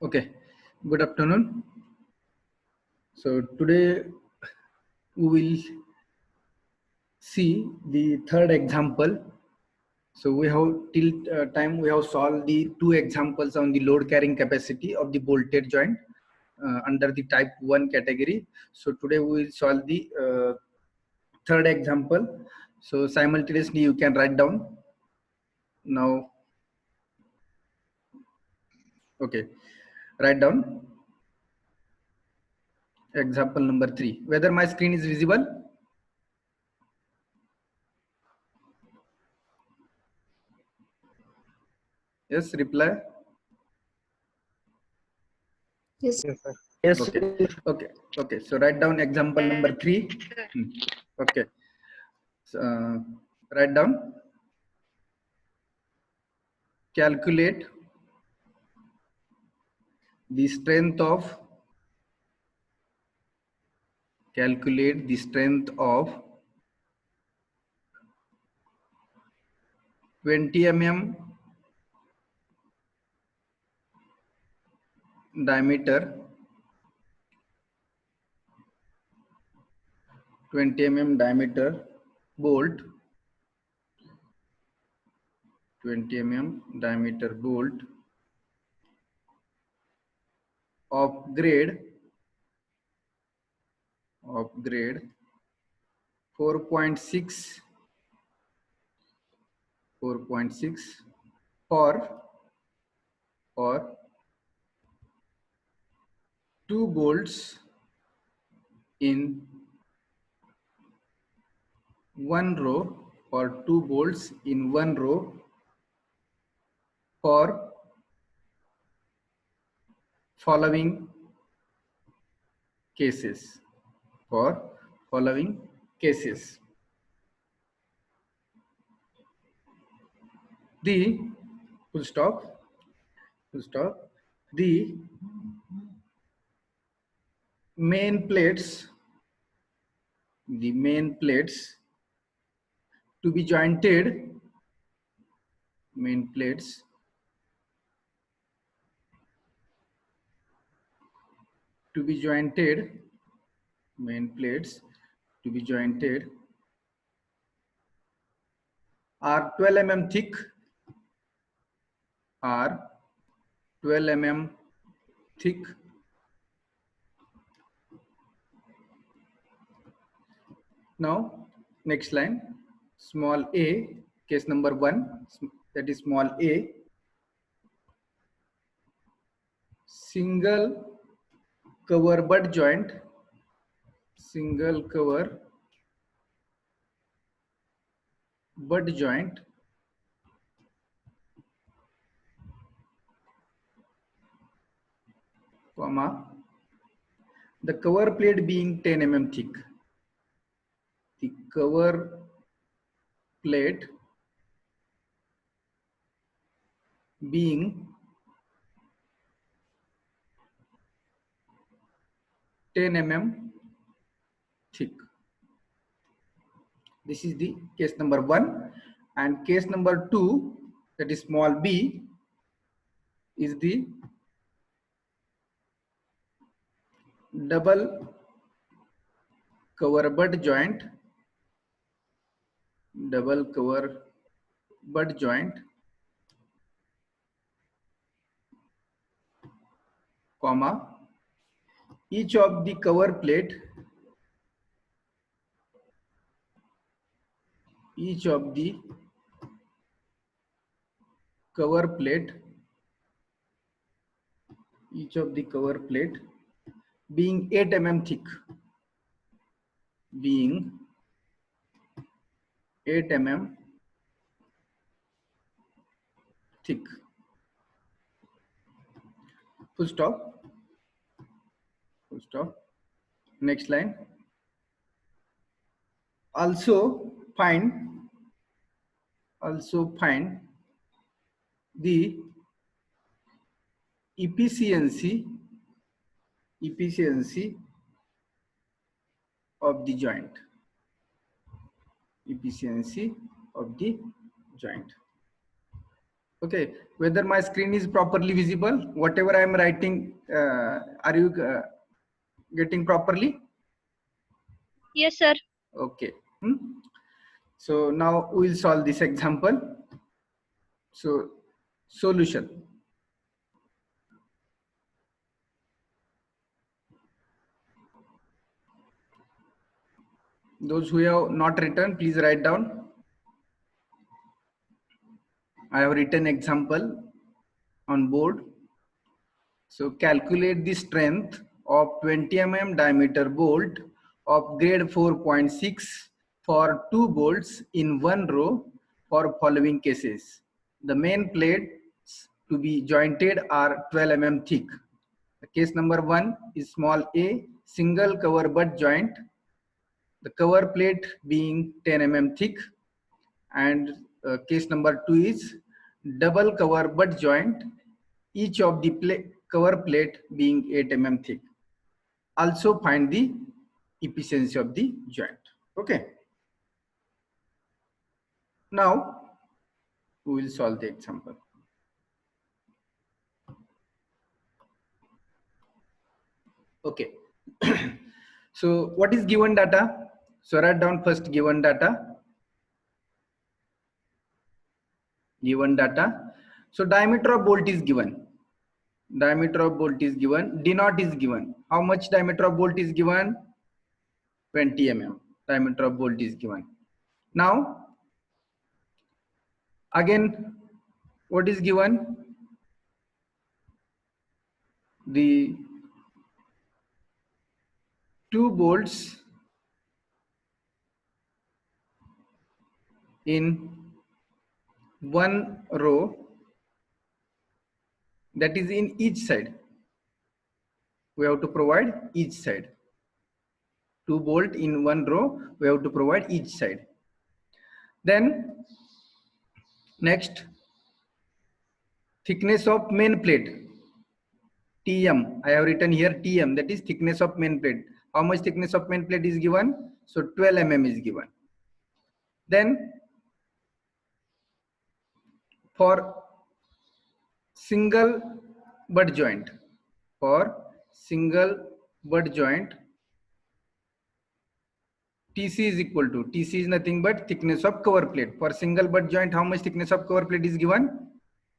Okay, good afternoon. So today we will see the third example. So we have till time we have solved the two examples on the load carrying capacity of the bolted joint under the type 1 category. So today we will solve the third example. So simultaneously you can write down now. Okay, write down example number 3. Whether my screen is visible? Yes, reply. Yes. Yes, sir. Yes. Okay. So write down example number 3. Okay. So, write down. Calculate the strength of. Calculate the strength of 20 mm diameter. 20 mm diameter bolt. 20 mm diameter bolt of grade 4.6 for two bolts in one row, or two bolts in one row for following cases. The full stop. The main plates to be jointed. Main plates to be jointed. Main plates to be jointed are 12 mm thick. Are 12 mm thick. Now, next line, small a, case number 1, that is small a, single cover butt joint, comma, the cover plate being 10 mm thick. The cover plate being 10 mm thick. This is the case number 1, and case number 2, that is small b, is the double cover butt joint, comma, each of the cover plate being 8 mm thick, full stop. Next line, also find the efficiency of the joint. Okay, whether my screen is properly visible, whatever I am writing, are you getting properly? Yes, sir. Okay. So now we will solve this example. So solution. Those who have not written, please write down. I have written example on board. So calculate the strength of 20 mm diameter bolt of grade 4.6 for 2 bolts in one row for following cases. The main plates to be jointed are 12 mm thick. Case number 1 is small a, single cover butt joint, the cover plate being 10 mm thick, and case number 2 is double cover butt joint, each of the cover plate being 8 mm thick. Also find the efficiency of the joint. Okay. Now we will solve the example. Okay. So what is given data? So write down first given data. Given data. So diameter of bolt is given. Diameter of bolt is given. D naught is given. How much diameter of bolt is given? 20 mm. Diameter of bolt is given. Now again, what is given? The 2 bolts in one row, that is in each side. We have to provide each side. 2 bolt in one row, we have to provide each side. Then next, thickness of main plate, TM. I have written here TM, that is thickness of main plate. How much thickness of main plate is given? So 12 mm is given. Then for single butt joint, for single butt joint, TC is equal to, TC is nothing but thickness of cover plate. For single butt joint, how much thickness of cover plate is given?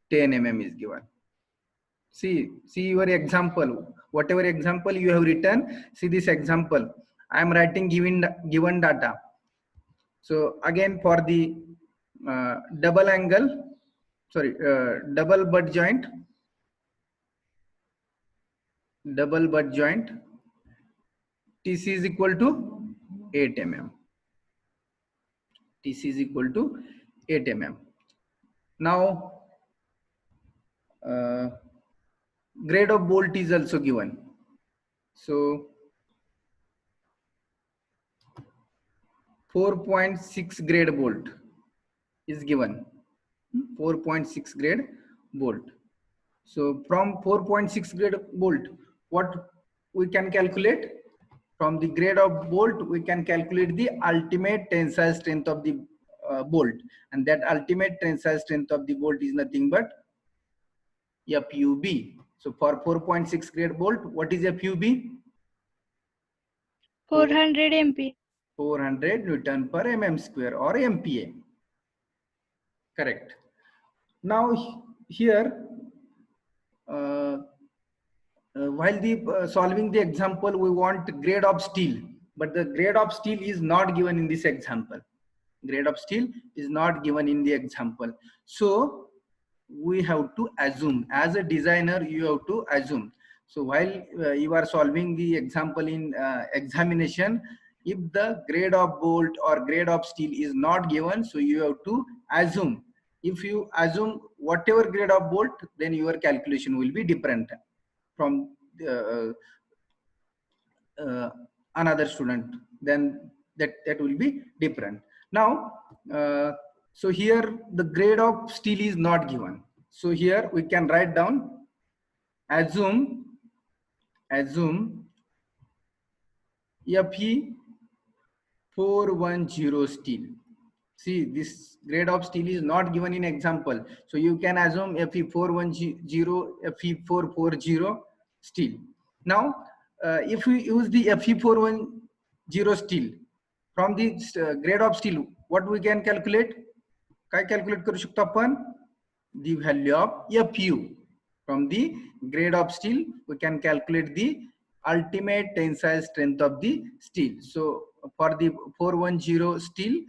10 mm is given. See your example. Whatever example you have written, see this example. I am writing given data. So again for the double angle, sorry, double butt joint, TC is equal to 8 mm. TC is equal to 8 mm. Now grade of bolt is also given. So 4.6 grade bolt is given. 4.6 grade bolt. So from 4.6 grade bolt, what we can calculate? From the grade of bolt, we can calculate the ultimate tensile strength of the bolt. And that ultimate tensile strength of the bolt is nothing but FUB. So for 4.6 grade bolt, what is FUB? 400 MP. 400 Newton per mm square or MPa. Correct. Now here, while solving the example, we want grade of steel, but the grade of steel is not given in this example. Grade of steel is not given in the example. So we have to assume, as a designer, you have to assume. So while you are solving the example in examination, if the grade of bolt or grade of steel is not given, so you have to assume. If you assume whatever grade of bolt, then your calculation will be different from another student, then that will be different. Now so here the grade of steel is not given, so here we can write down assume Fe 410 steel. See, this grade of steel is not given in example. So you can assume Fe410, Fe440 steel. Now, if we use the Fe410 steel, from the grade of steel, what we can calculate? काय calculate करू शकतो आपण? The value of Fu. From the grade of steel, we can calculate the ultimate tensile strength of the steel. So for the 410 steel,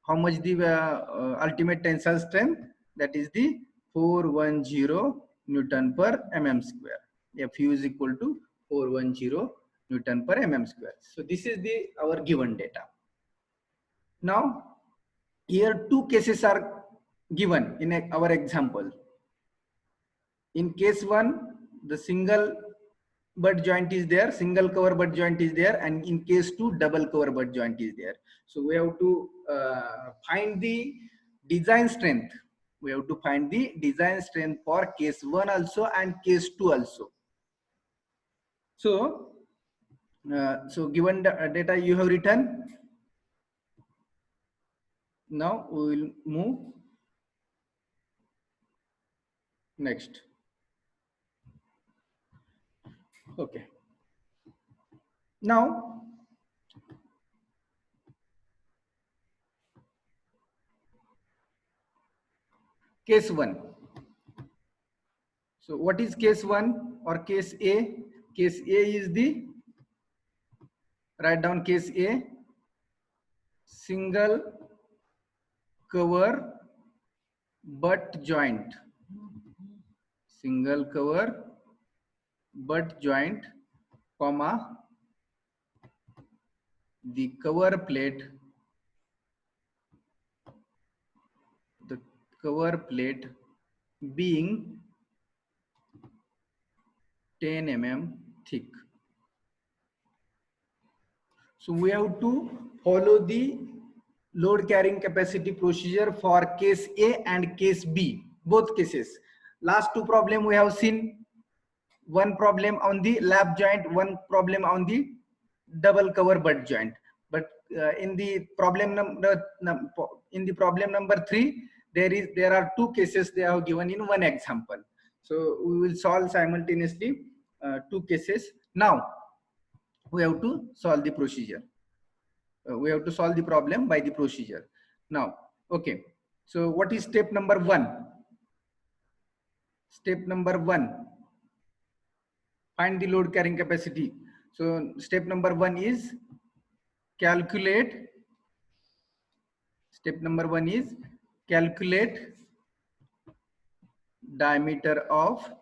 how much the ultimate tensile strength? That is the 410 Newton per mm square. Fu is equal to 410 Newton per mm square. So this is the our given data. Now here two cases are given in our example. In case one, the single butt joint is there, single cover butt joint is there, and in case two, double cover butt joint is there. So we have to find the design strength. We have to find the design strength for case one also and case two also. So, so given the data you have written, now we will move next. Okay. Now, case 1. So what is case 1 or case A? Case A is the, write down case A, single cover butt joint. Single cover butt joint, comma, the cover plate being 10 mm thick. So we have to follow the load carrying capacity procedure for case A and case B, both cases. Last two problem we have seen, one problem on the lap joint, one problem on the double cover butt joint. But in the problem number 3, there are two cases they have given in one example. So we will solve simultaneously two cases. Now we have to solve the procedure. We have to solve the problem by the procedure. Now, okay. So what is step number 1? Step number 1. Find the load carrying capacity. So step number 1 is calculate. Step number 1 is calculate diameter of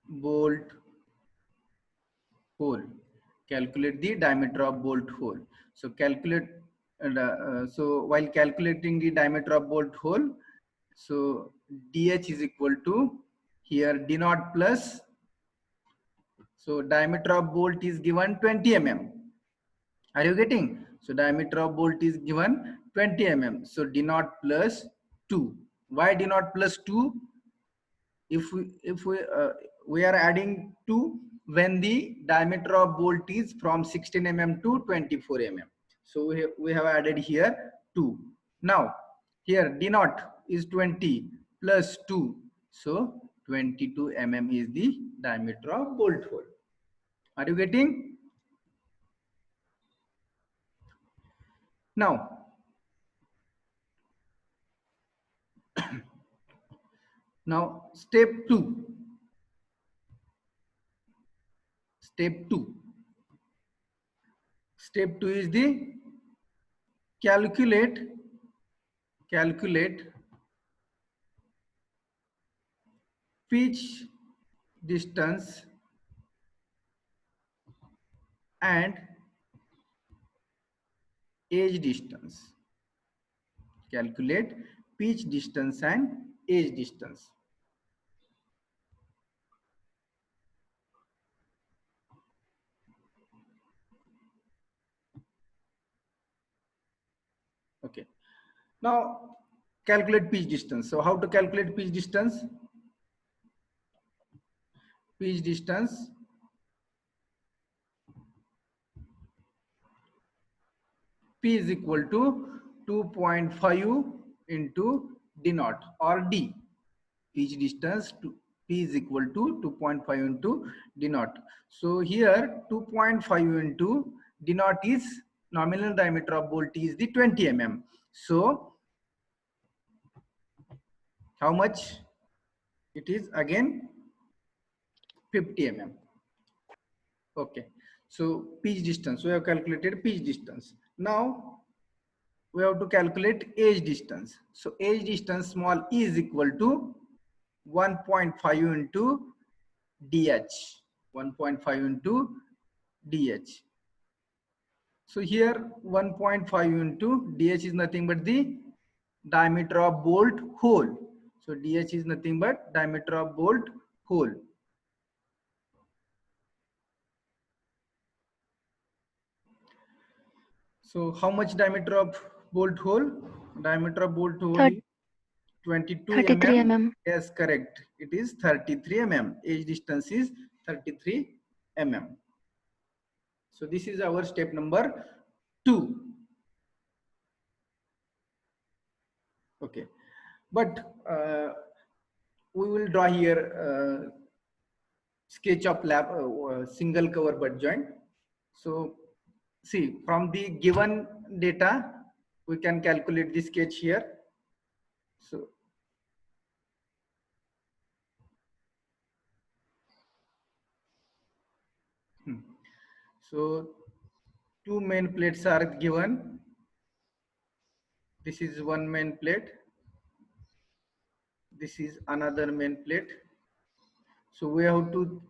bolt hole. Calculate the diameter of bolt hole. So calculate. So while calculating the diameter of bolt hole, so dh is equal to here d naught plus. So diameter of bolt is given 20 mm. Are you getting? So diameter of bolt is given 20 mm. So d naught plus 2. Why d naught plus 2? If we are adding 2 when the diameter of bolt is from 16 mm to 24 mm. So we have added here 2. Now here d naught is 20 plus 2. So 22 mm is the diameter of bolt hole. Are you getting? Now, now step 2. Step 2. Step 2 is the calculate pitch distance and edge distance. Calculate pitch distance and edge distance. Okay. Now calculate pitch distance. So how to calculate pitch distance? Pitch distance P is equal to 2.5 into D naught or D. Each distance to P is equal to 2.5 into D naught. So here 2.5 into D naught is nominal diameter of bolt is the 20 mm. So how much it is? Again 50 mm. Okay. So pitch distance, we have calculated pitch distance. Now we have to calculate edge distance. So edge distance small e is equal to 1.5 into dh. 1.5 into dh. So here 1.5 into dh is nothing but the diameter of bolt hole. So dh is nothing but diameter of bolt hole. So how much diameter of bolt hole? Diameter of bolt hole is 22 33 mm. mm. Yes, correct. It is 33 mm. Edge distance is 33 mm. So this is our step number 2. Okay, but we will draw here sketch of lab single cover butt joint. So see, from the given data we can calculate the sketch here. So so two main plates are given. This is one main plate. This is another main plate. So we have to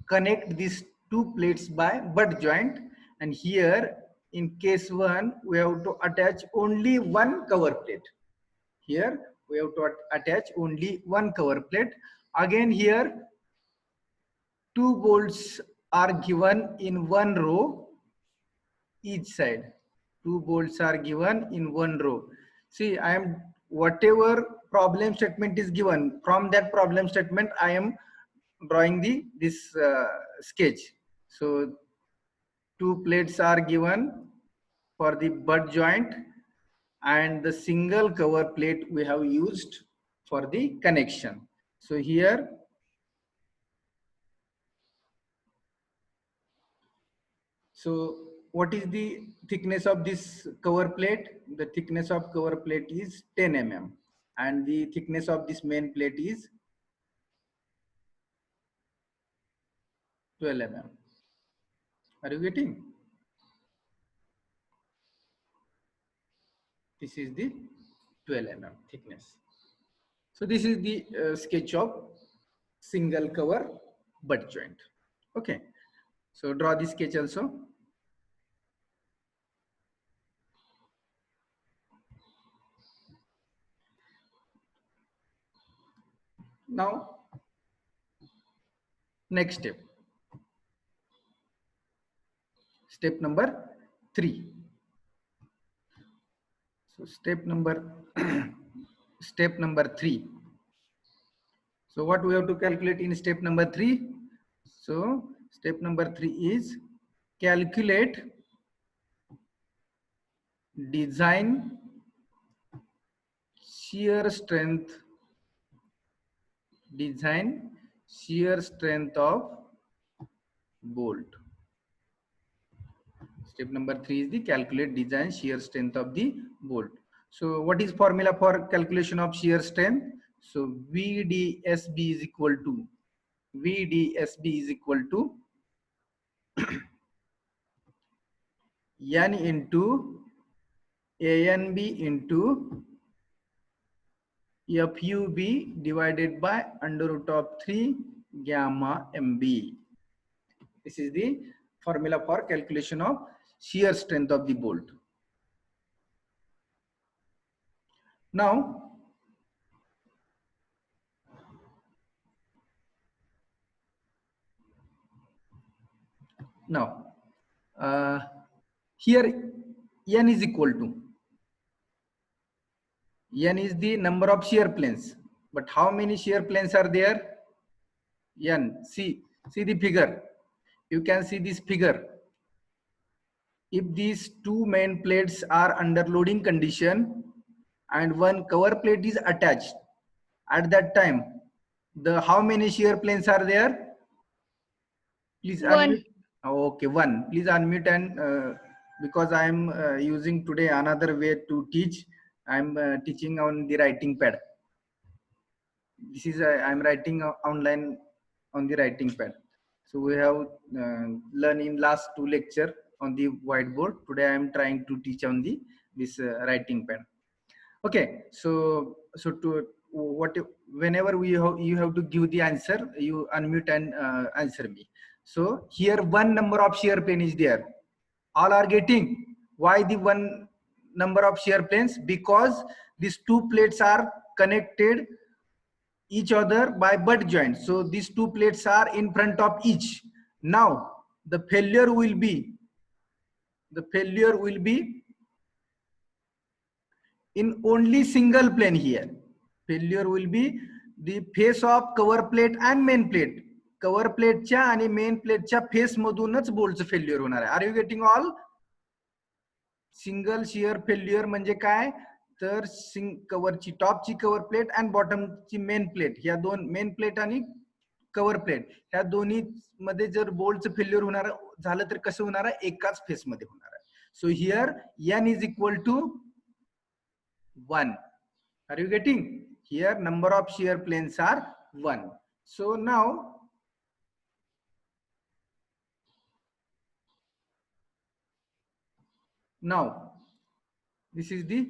connect these two plates by butt joint, and here in case 1 we have to attach only one cover plate. Here we have to attach only one cover plate. Again here two bolts are given in one row each side. Two bolts are given in one row. See, I am whatever problem statement is given, from that problem statement I am drawing this sketch. So two plates are given for the butt joint, and the single cover plate we have used for the connection. So here what is the thickness of this cover plate? The thickness of cover plate is 10 mm, and the thickness of this main plate is 12 mm. Are you getting? This is the 12 mm thickness. So this is the sketch of single cover butt joint. Okay. So draw the sketch also. Now, next step. Step number 3. So step number 3. So what we have to calculate in step number 3? So step number 3 is calculate design shear strength of bolt. Step number 3 is the calculate design shear strength of the bolt. So what is formula for calculation of shear strength? So VDSB is equal to N into ANB into FUB divided by under root of 3 gamma MB. This is the formula for calculation of shear strength of the bolt. Now, here N is equal to, N is the number of shear planes, but how many shear planes are there? N. See the figure. You can see this figure. if these two main plates are under loading condition and one cover plate is attached, at that time, the how many shear planes are there? Please One. unmute. Okay, one. Please unmute and because I am using today another way to teach. I am teaching on the writing pad. This is I am writing online on the writing pad. So we have learned in last two lecture on the whiteboard. Today I am trying to teach on the this writing pad. Okay, so to what whenever you have to give the answer, you unmute and answer me. So here one number of shear plane is there. All are getting. Why the one number of shear planes? Because these two plates are connected each other by butt joint. So these two plates are in front of each. Now the failure will be in only single plane here. Failure will be the face of cover plate and main plate. Cover plate च्या आणि main प्लेटच्या face मधूनच बोल्टचं failure होणार आहे. Are you getting all? Single shear failure म्हणजे काय? तर कव्हरची टॉपची cover plate आणि बॉटमची मेन प्लेट, ह्या दोन मेन प्लेट आणि कव्हर प्लेट ह्या दोन्ही मध्ये जर बोल्टचं फेल्युअर होणार झालं तर कसं होणार आहे? एकाच फेस मध्ये होणार आहे. So here n is equal to 1. Are you getting? Here number of shear planes are 1. So now this is the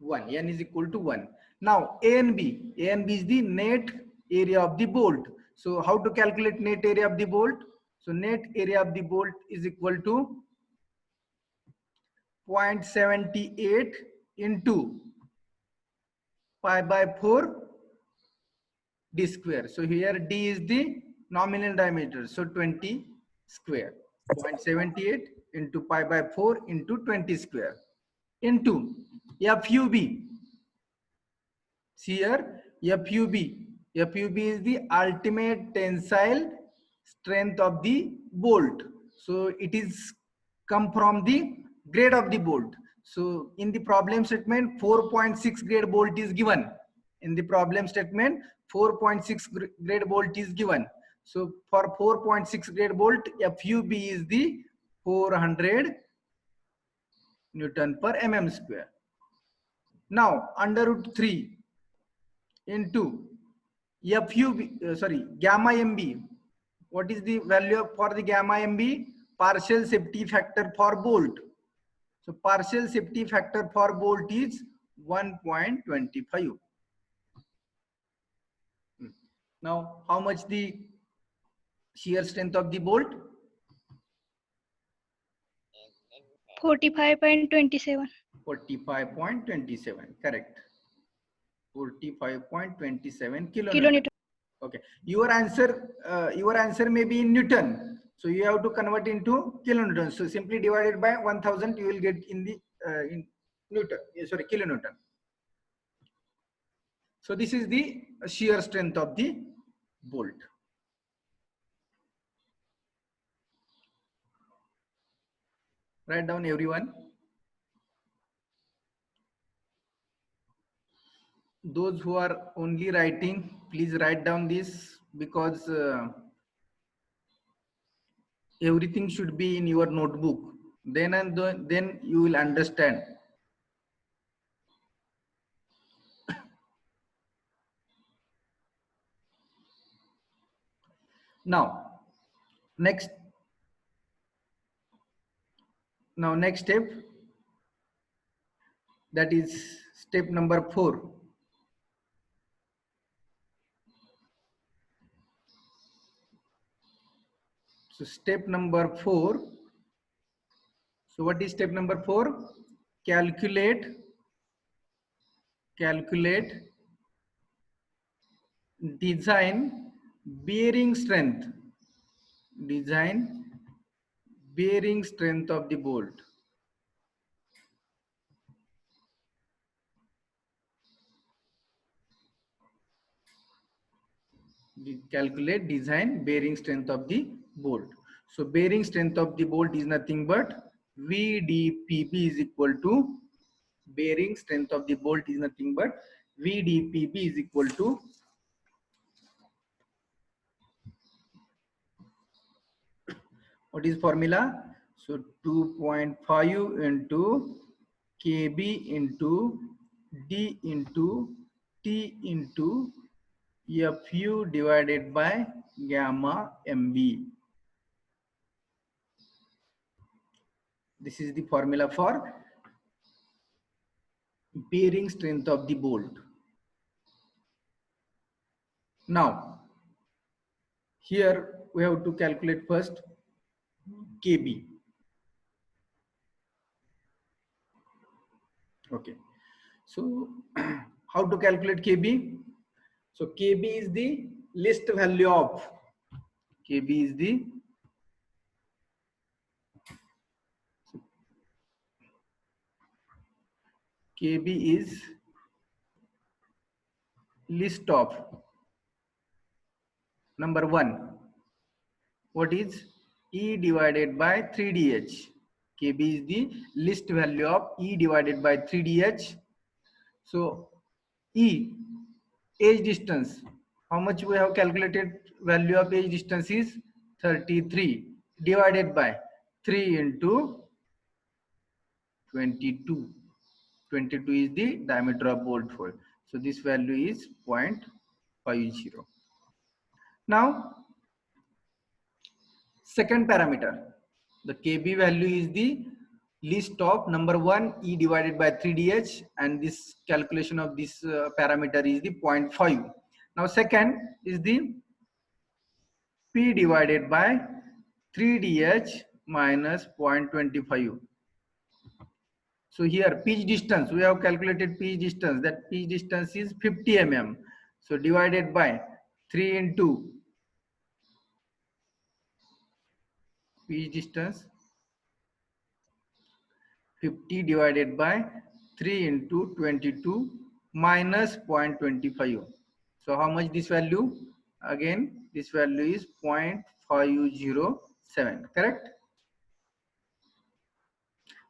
1. N is equal to 1. Now A and B is the net area of the bolt. So how to calculate net area of the bolt? So net area of the bolt is equal to 0.78 into pi by 4 d square. So here d is the nominal diameter, so 20 square. 0.78 into pi by 4 into 20 square into FUB. See here FUB is the ultimate tensile strength of the bolt. So it is come from the grade of the bolt. So in the problem statement 4.6 grade bolt is given. In the problem statement 4.6 grade bolt is given. So for 4.6 grade bolt, FUB is the 400 Newton per mm square. Now under root 3 into gamma MB. What is the value for the gamma MB? Partial safety factor for bolt. So partial safety factor for bolt is 1.25. Now how much the shear strength of the bolt? 45.27. 45.27, correct. 45.27 Kilonewton. Okay, your answer may be in Newton, so you have to convert into kilonewton. So simply divided by 1000, you will get in the in Newton. Sorry, kilonewton. So this is the shear strength of the bolt. Write down everyone. Those who are only writing, please write down this, because everything should be in your notebook. Then you will understand. Now next step, that is step number 4. So step number 4. So what is step number 4? Calculate design bearing strength. Design bearing strength of the bolt. Calculate design bearing strength of the bolt. So bearing strength of the bolt is nothing but VDPB is equal to bearing strength of the bolt is nothing but VDPB is equal to what is formula? So 2.5 into KB into D into T into Fu divided by gamma MB. This is the formula for bearing strength of the bolt. Now, here we have to calculate first KB. Okay. So, how to calculate KB? So, KB is the list value of KB is the KB is list of number 1. What is E divided by 3DH? KB is the list value of E divided by 3DH. So E, edge distance. How much we have calculated value of edge distance is 33 divided by 3 into 22. 22 is the diameter of bolt hole. So this value is 0.50. Now, second parameter, the KB value is the list of number 1 E divided by 3DH, and this calculation of this parameter is the 0.5. Now second is the P divided by 3DH minus 0.25. So here pitch distance, we have calculated pitch distance, that pitch distance is 50 mm. So divided by 3 into pitch distance 50 divided by 3 into 22 minus 0.25. So how much this value? Again, this value is 0.507, correct?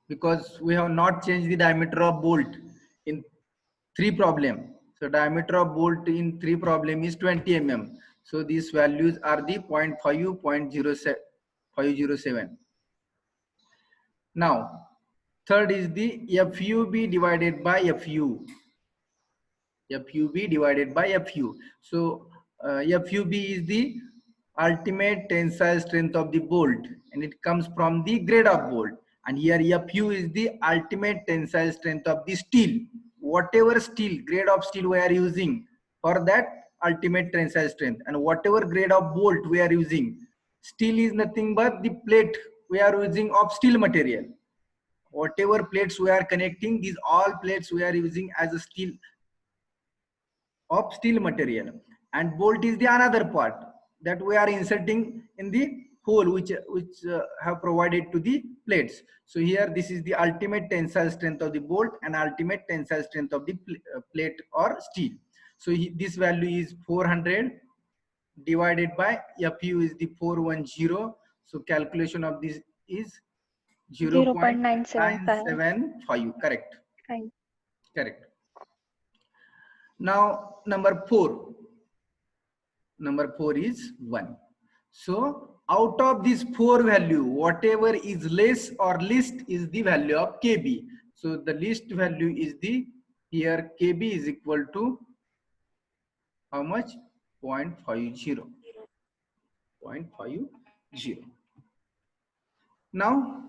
Because we have not changed the diameter of bolt in 3 problem. So diameter of bolt in 3 problem is 20 mm. So these values are the 0.5, 0.507. Now, third is the FUB divided by FU. FUB divided by FU. So FUB is the ultimate tensile strength of the bolt, and it comes from the grade of bolt. And here FU is the ultimate tensile strength of the steel. Whatever steel, grade of steel we are using for that ultimate tensile strength, and whatever grade of bolt we are using, steel is nothing but the plate we are using of steel material. Whatever plates we are connecting, these all plates we are using as a steel of steel material, and bolt is the another part that we are inserting in the hole which have provided to the plates. So here this is the ultimate tensile strength of the bolt and ultimate tensile strength of the plate or steel. So this value is 400 divided by FU is the 410. So calculation of this is 0.975. Correct. Fine. Correct. Now number 4. Number 4 is 1. So out of this 4 value, whatever is less or least is the value of KB. So the least value is the, here KB is equal to how much? 0.50. 0.50. Now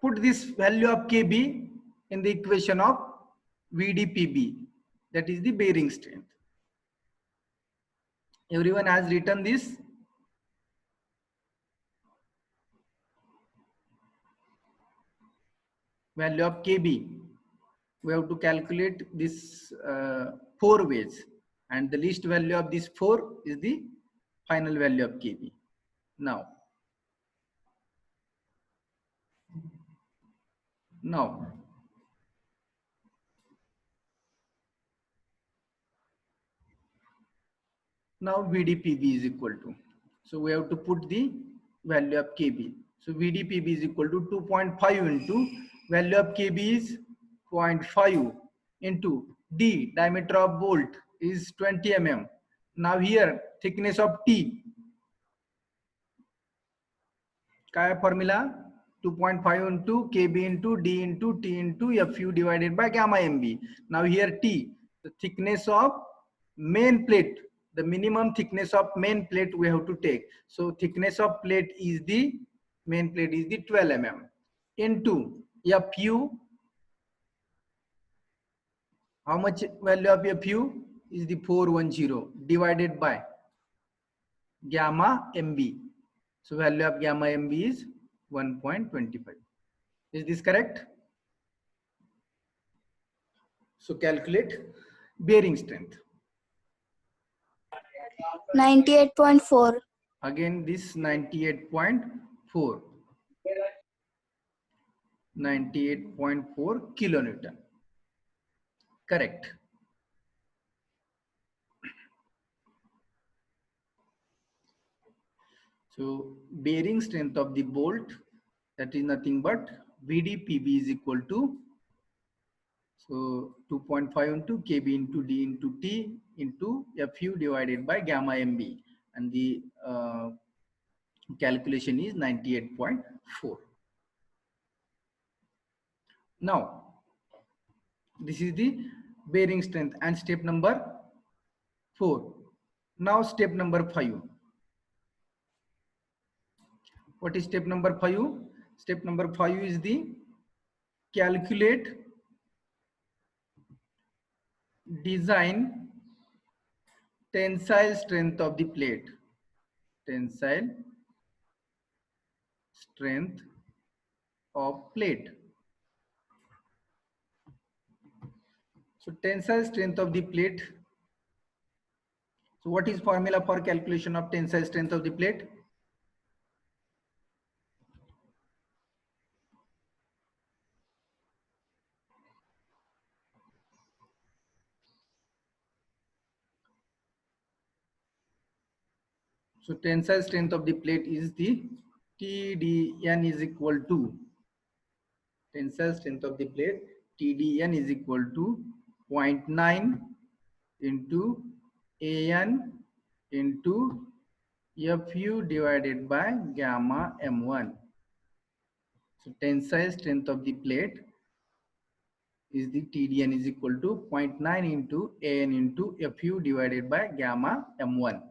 put this value of KB in the equation of VDPB, that is the bearing strength. Everyone has written this? Value of KB. We have to calculate this 4 ways, and the least value of this 4 is the final value of KB. Now VDPB is equal to, so we have to put the value of KB. So VDPB is equal to 2.5 into value of KB is 0.5 into D, diameter of bolt is 20 mm. Now here thickness of T, kya formula? 2.5 into KB into D into T into FU divided by gamma MB. Now here T, the thickness of main plate, the minimum thickness of main plate we have to take. So thickness of plate is the main plate is the 12 mm into FU. How much value of FU is the 410 divided by gamma MB. So value of gamma MB is 1.25. Is this correct? So calculate bearing strength. 98.4. Again this 98.4. 98.4 kilonewton. Correct. So bearing strength of the bolt, that is nothing but VDPB is equal to, so 2.5 into KB into D into T into FU divided by gamma MB, and the calculation is 98.4. Now this is the bearing strength and step number 4. Now step number 5. What is step number 5? Step number 5 is the calculate design tensile strength of the plate. Tensile strength of plate. So tensile strength of the plate. So what is formula for calculation of tensile strength of the plate? So tensile strength of the plate is the TDN is equal to, tensile strength of the plate TDN is equal to 0.9 into AN into FU divided by gamma M1. So tensile strength of the plate is the TDN is equal to 0.9 into AN into FU divided by gamma M1.